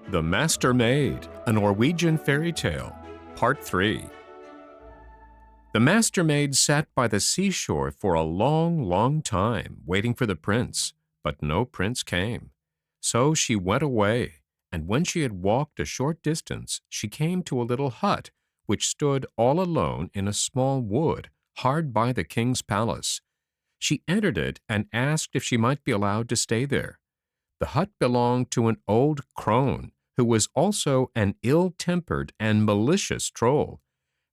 The Master Maid, a Norwegian Fairy Tale, Part 3. The Master Maid sat by the seashore for a long, long time, waiting for the prince, but no prince came. So she went away, and when she had walked a short distance, she came to a little hut, which stood all alone in a small wood, hard by the king's palace. She entered it and asked if she might be allowed to stay there. The hut belonged to an old crone, who was also an ill-tempered and malicious troll.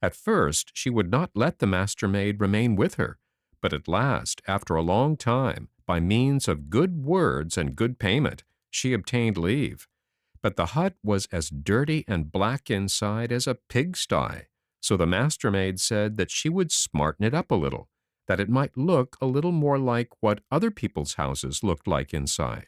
At first she would not let the Master Maid remain with her, but at last, after a long time, by means of good words and good payment, she obtained leave. But the hut was as dirty and black inside as a pigsty, so the Master Maid said that she would smarten it up a little, that it might look a little more like what other people's houses looked like inside.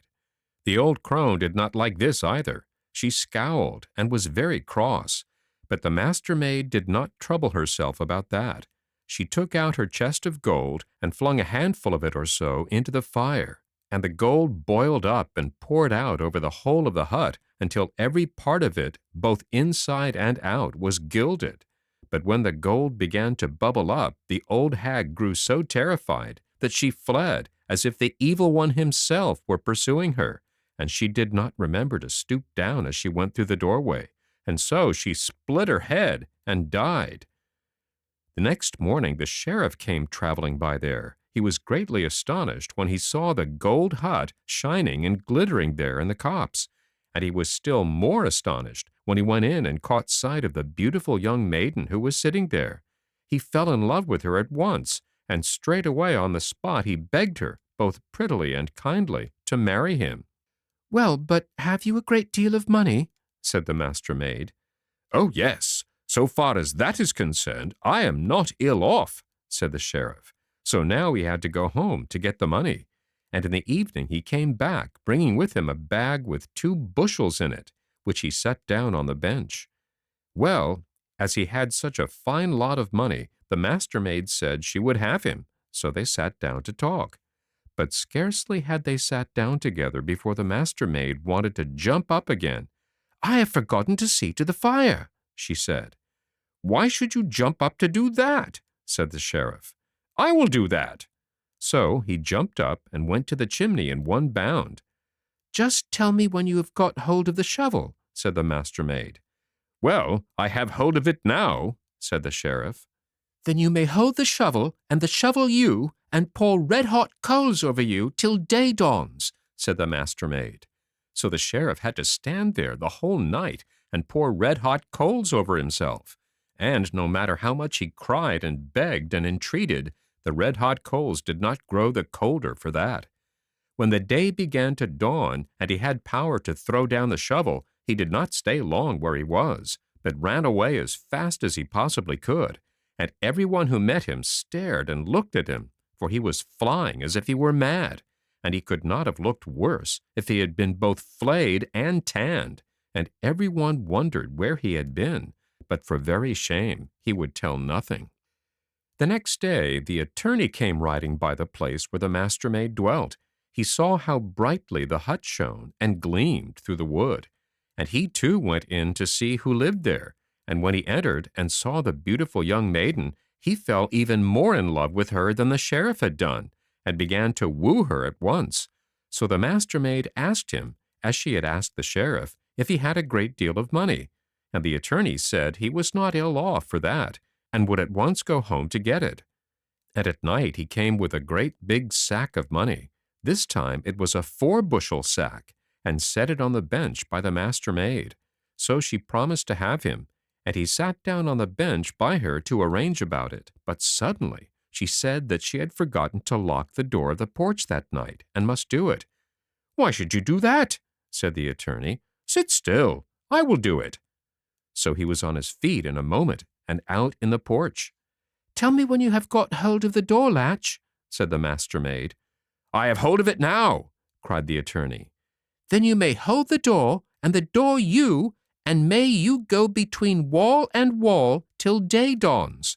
The old crone did not like this either. She scowled and was very cross, but the Master Maid did not trouble herself about that. She took out her chest of gold and flung a handful of it or so into the fire, and the gold boiled up and poured out over the whole of the hut until every part of it, both inside and out, was gilded. But when the gold began to bubble up, the old hag grew so terrified that she fled as if the evil one himself were pursuing her, and she did not remember to stoop down as she went through the doorway, and so she split her head and died. The next morning the sheriff came traveling by there. He was greatly astonished when he saw the gold hut shining and glittering there in the copse, and he was still more astonished when he went in and caught sight of the beautiful young maiden who was sitting there. He fell in love with her at once, and straightway on the spot he begged her, both prettily and kindly, to marry him. "Well, but have you a great deal of money?" said the Master Maid. "Oh, yes. So far as that is concerned, I am not ill off," said the sheriff. So now he had to go home to get the money, and in the evening he came back, bringing with him a bag with 2 bushels in it, which he set down on the bench. Well, as he had such a fine lot of money, the Master Maid said she would have him, so they sat down to talk. But scarcely had they sat down together before the Master Maid wanted to jump up again. "I have forgotten to see to the fire," she said. "Why should you jump up to do that?" said the sheriff. "I will do that." So he jumped up and went to the chimney in one bound. "Just tell me when you have got hold of the shovel," said the Master Maid. "Well, I have hold of it now," said the sheriff. "Then you may hold the shovel, and the shovel you, and pour red-hot coals over you till day dawns," said the Master Maid. So the sheriff had to stand there the whole night and pour red-hot coals over himself, and no matter how much he cried and begged and entreated, the red-hot coals did not grow the colder for that. When the day began to dawn and he had power to throw down the shovel, he did not stay long where he was, but ran away as fast as he possibly could, and everyone who met him stared and looked at him, for he was flying as if he were mad, and he could not have looked worse if he had been both flayed and tanned, and everyone wondered where he had been, but for very shame he would tell nothing. The next day the attorney came riding by the place where the Master Maid dwelt. He saw how brightly the hut shone and gleamed through the wood, and he too went in to see who lived there, and when he entered and saw the beautiful young maiden, he fell even more in love with her than the sheriff had done, and began to woo her at once. So the Master Maid asked him, as she had asked the sheriff, if he had a great deal of money, and the attorney said he was not ill off for that, and would at once go home to get it. And at night he came with a great big sack of money. This time it was a 4-bushel sack, and set it on the bench by the Master Maid. So she promised to have him, and he sat down on the bench by her to arrange about it. But suddenly she said that she had forgotten to lock the door of the porch that night, and must do it. "Why should you do that?" said the attorney. "Sit still. I will do it." So he was on his feet in a moment, and out in the porch. "Tell me when you have got hold of the door latch," said the Master Maid. "I have hold of it now," cried the attorney. "Then you may hold the door, and the door you, and may you go between wall and wall till day dawns."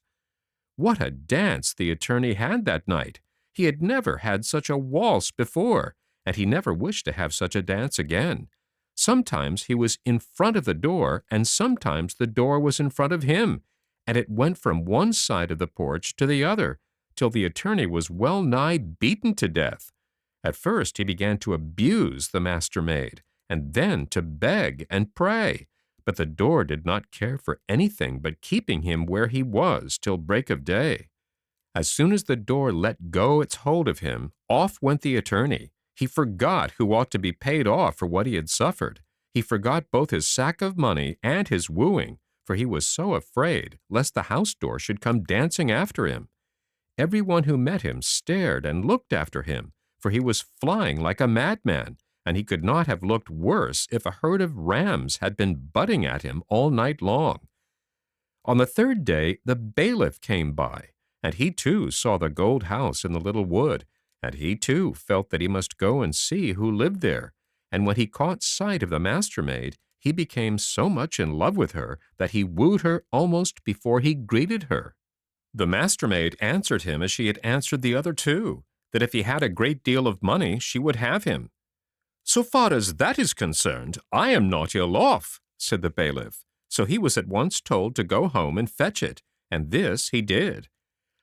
What a dance the attorney had that night! He had never had such a waltz before, and he never wished to have such a dance again. Sometimes he was in front of the door, and sometimes the door was in front of him, and it went from one side of the porch to the other, till the attorney was well nigh beaten to death. At first he began to abuse the Master Maid, and then to beg and pray, but the door did not care for anything but keeping him where he was till break of day. As soon as the door let go its hold of him, off went the attorney. He forgot who ought to be paid off for what he had suffered. He forgot both his sack of money and his wooing, for he was so afraid lest the house door should come dancing after him. Everyone who met him stared and looked after him, for he was flying like a madman, and he could not have looked worse if a herd of rams had been butting at him all night long. On the third day the bailiff came by, and he too saw the gold house in the little wood, and he too felt that he must go and see who lived there. And when he caught sight of the Master Maid, he became so much in love with her that he wooed her almost before he greeted her. The Master Maid answered him as she had answered the other two, that if he had a great deal of money, she would have him. "So far as that is concerned, I am not ill off," said the bailiff. So he was at once told to go home and fetch it, and this he did.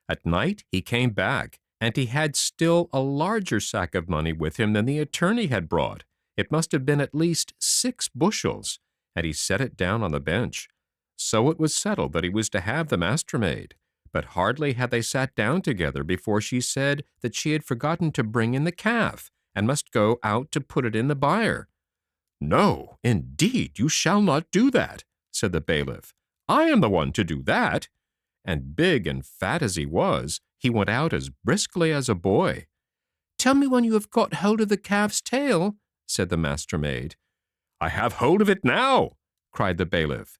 At night he came back, and he had still a larger sack of money with him than the attorney had brought. It must have been at least 6 bushels, and he set it down on the bench. So it was settled that he was to have the Master Maid. But hardly had they sat down together before she said that she had forgotten to bring in the calf, and must go out to put it in the byre. "No, indeed, you shall not do that," said the bailiff. "I am the one to do that." And big and fat as he was, he went out as briskly as a boy. "Tell me when you have got hold of the calf's tail," said the Master Maid. "I have hold of it now," cried the bailiff.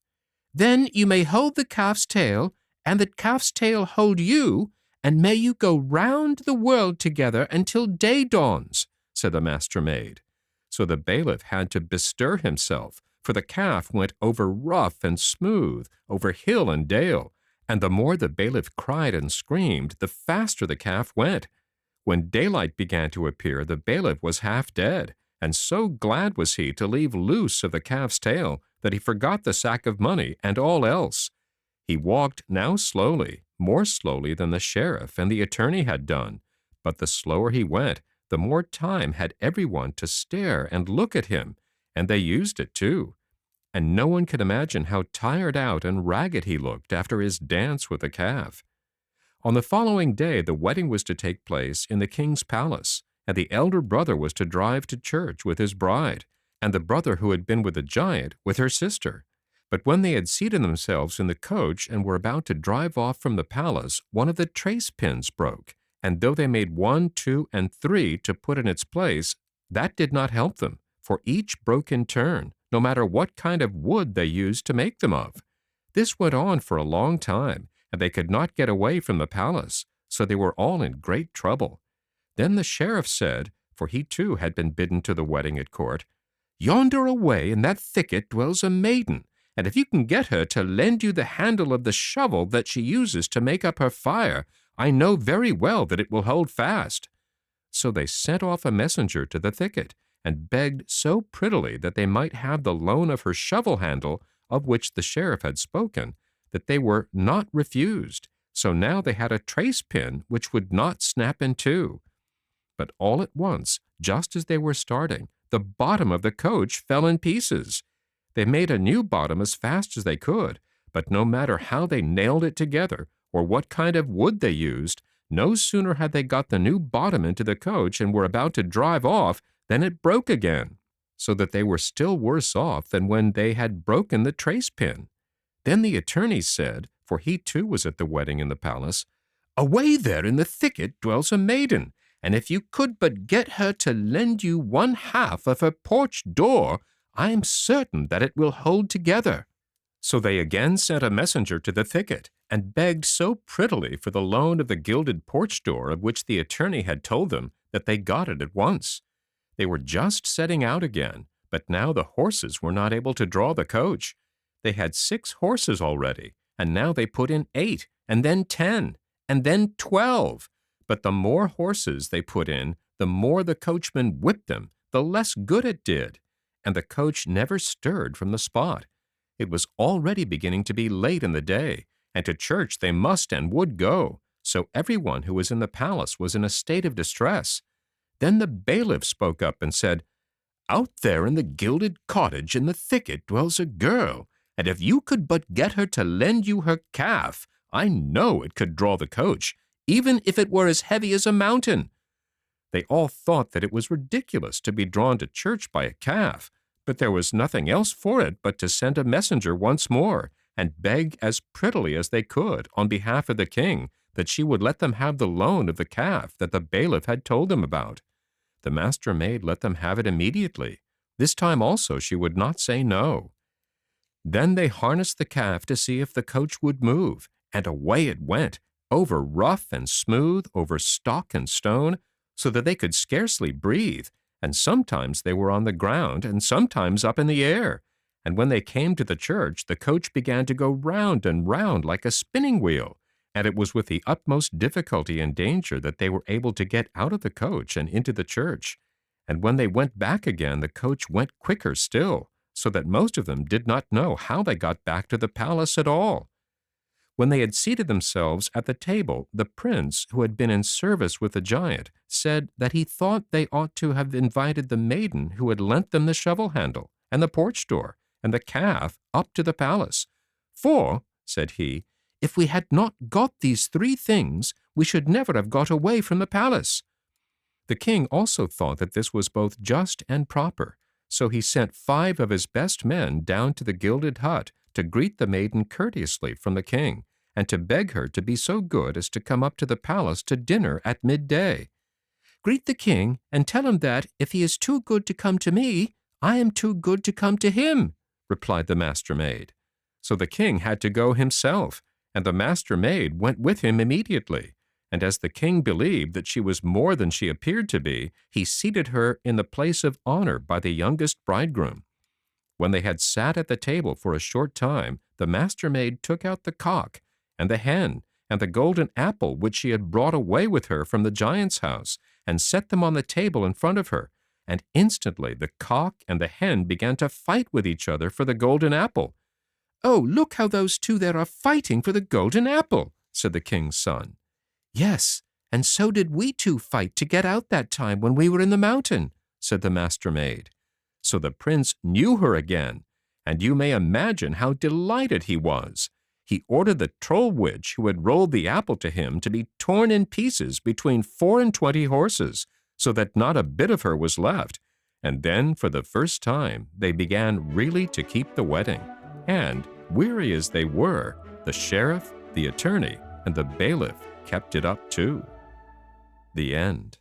"Then you may hold the calf's tail, and the calf's tail hold you, and may you go round the world together until day dawns," said the Master Maid. So the bailiff had to bestir himself, for the calf went over rough and smooth, over hill and dale, and the more the bailiff cried and screamed, the faster the calf went. When daylight began to appear, the bailiff was half dead, and so glad was he to leave loose of the calf's tail that he forgot the sack of money and all else. He walked now slowly, more slowly than the sheriff and the attorney had done, but the slower he went, the more time had everyone to stare and look at him, and they used it too. And no one could imagine how tired out and ragged he looked after his dance with the calf. On the following day the wedding was to take place in the king's palace, and the elder brother was to drive to church with his bride, and the brother who had been with the giant with her sister. But when they had seated themselves in the coach and were about to drive off from the palace, one of the trace pins broke, and though they made 1, 2, and 3 to put in its place, that did not help them, for each broke in turn, no matter what kind of wood they used to make them of. This went on for a long time, and they could not get away from the palace, so they were all in great trouble. Then the sheriff said, for he too had been bidden to the wedding at court, "Yonder away in that thicket dwells a maiden, and if you can get her to lend you the handle of the shovel that she uses to make up her fire, I know very well that it will hold fast." So they sent off a messenger to the thicket, and begged so prettily that they might have the loan of her shovel handle, of which the sheriff had spoken, that they were not refused. So now they had a trace pin which would not snap in two. But all at once, just as they were starting, the bottom of the coach fell in pieces. They made a new bottom as fast as they could, but no matter how they nailed it together, or what kind of wood they used, no sooner had they got the new bottom into the coach and were about to drive off than it broke again, so that they were still worse off than when they had broken the trace pin. Then the attorney said, for he too was at the wedding in the palace, "Away there in the thicket dwells a maiden, and if you could but get her to lend you 1/2 of her porch door, I am certain that it will hold together." So they again sent a messenger to the thicket, and begged so prettily for the loan of the gilded porch door of which the attorney had told them, that they got it at once. They were just setting out again, but now the horses were not able to draw the coach. They had 6 horses already, and now they put in 8, and then 10, and then 12. But the more horses they put in, the more the coachman whipped them, the less good it did, and the coach never stirred from the spot. It was already beginning to be late in the day, and to church they must and would go, so everyone who was in the palace was in a state of distress. Then the bailiff spoke up and said, "Out there in the gilded cottage in the thicket dwells a girl, and if you could but get her to lend you her calf, I know it could draw the coach, even if it were as heavy as a mountain." They all thought that it was ridiculous to be drawn to church by a calf, but there was nothing else for it but to send a messenger once more and beg as prettily as they could on behalf of the king that she would let them have the loan of the calf that the bailiff had told them about. The Master Maid let them have it immediately. This time also she would not say no. Then they harnessed the calf to see if the coach would move, and away it went, over rough and smooth, over stock and stone, so that they could scarcely breathe, and sometimes they were on the ground and sometimes up in the air. And when they came to the church, the coach began to go round and round like a spinning wheel, and it was with the utmost difficulty and danger that they were able to get out of the coach and into the church. And when they went back again, the coach went quicker still, so that most of them did not know how they got back to the palace at all. When they had seated themselves at the table, the prince, who had been in service with the giant, said that he thought they ought to have invited the maiden who had lent them the shovel handle, and the porch door, and the calf up to the palace. "For," said he, "if we had not got these 3 things, we should never have got away from the palace." The king also thought that this was both just and proper, so he sent 5 of his best men down to the gilded hut to greet the maiden courteously from the king, and to beg her to be so good as to come up to the palace to dinner at midday. "Greet the king, and tell him that, if he is too good to come to me, I am too good to come to him," replied the Master Maid. So the king had to go himself, and the Master Maid went with him immediately. And as the king believed that she was more than she appeared to be, he seated her in the place of honor by the youngest bridegroom. When they had sat at the table for a short time, the Master Maid took out the cock, and the hen, and the golden apple which she had brought away with her from the giant's house, and set them on the table in front of her. And instantly the cock and the hen began to fight with each other for the golden apple. "Oh, look how those 2 there are fighting for the golden apple," said the king's son. "Yes, and so did we 2 fight to get out that time when we were in the mountain," said the Master Maid. So the prince knew her again, and you may imagine how delighted he was. He ordered the troll witch who had rolled the apple to him to be torn in pieces between 24 horses, so that not a bit of her was left. And then, for the first time, they began really to keep the wedding. And, weary as they were, the sheriff, the attorney, and the bailiff kept it up too. The end.